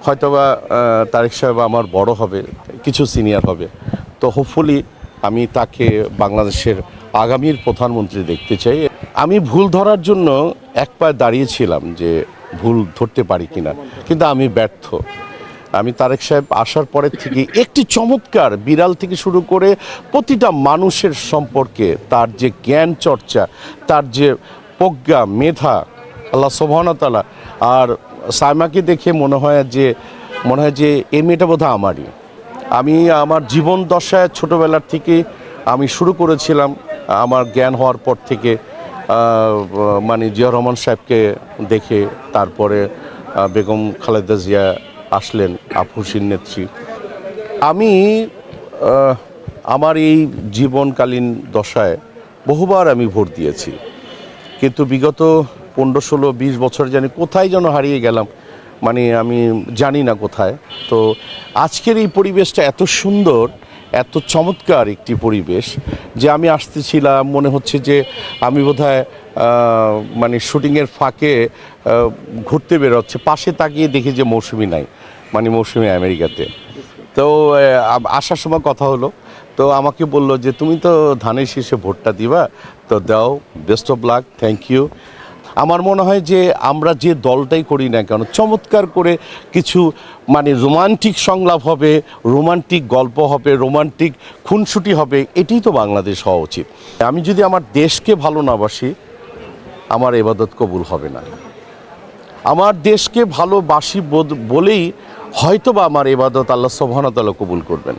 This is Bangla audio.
হয়তোবা তারেক সাহেব আমার বড় হবে, কিছু সিনিয়র হবে। তো হোপফুলি আমি তাকে বাংলাদেশের আগামীর প্রধানমন্ত্রী দেখতে চাই। আমি ভুল ধরার জন্য এক পায়ে দাঁড়িয়েছিলাম যে ভুল ধরতে পারি কিনা, কিন্তু আমি ব্যর্থ। আমি তারেক সাহেব আসার পরের থেকে একটি চমৎকার বিড়াল থেকে শুরু করে প্রতিটা মানুষের সম্পর্কে তার যে জ্ঞান চর্চা, তার যে প্রজ্ঞা মেধা, আল্লাহ সুবহানাহু ওয়া তাআলা। আর সাইমাকে দেখে মনে হয় যে এই মেয়েটা বোধহয় আমারই। আমি আমার জীবন দশায় ছোটোবেলার থেকে আমি শুরু করেছিলাম আমার জ্ঞান হওয়ার পর থেকে মানে জিয়া রহমান সাহেবকে দেখে, তারপরে বেগম খালেদা জিয়া আসলেন, আপসীর নেত্রী। আমি আমার এই জীবনকালীন দশায় বহুবার আমি ভোট দিয়েছি, কিন্তু বিগত 15-16-20 বছর জানি কোথায় যেন হারিয়ে গেলাম, মানে আমি জানি না কোথায়। তো আজকের এই পরিবেশটা এত সুন্দর, এত চমৎকার একটি পরিবেশ যে আমি আসতেছিলাম, মনে হচ্ছে যে আমি বোধহয় মানে শুটিংয়ের ফাঁকে ঘুরতে বেরোচ্ছে, পাশে তাকিয়ে দেখি যে মৌসুমি নাই, মানে মৌসুমি আমেরিকাতে। তো আসার সময় কথা হলো, তো আমাকে বলল যে তুমি তো ধানের শীষে ভোটটা দিবা, তো দাও, best of luck, thank you. আমার মনে হয় যে আমরা যে দলটাই করি না কেন, চমৎকার করে কিছু মানে রোমান্টিক সংলাপ হবে, রোমান্টিক গল্প হবে, রোমান্টিক খুনসুটি হবে, এটাই তো বাংলাদেশ হওয়া উচিত। আমি যদি আমার দেশকে ভালো না বাসি, আমার ইবাদত কবুল হবে না। আমার দেশকে ভালোবাসি বলেই হয়তোবা আমার ইবাদত আল্লাহ সুবহানাহু ওয়া তাআলা কবুল করবেন।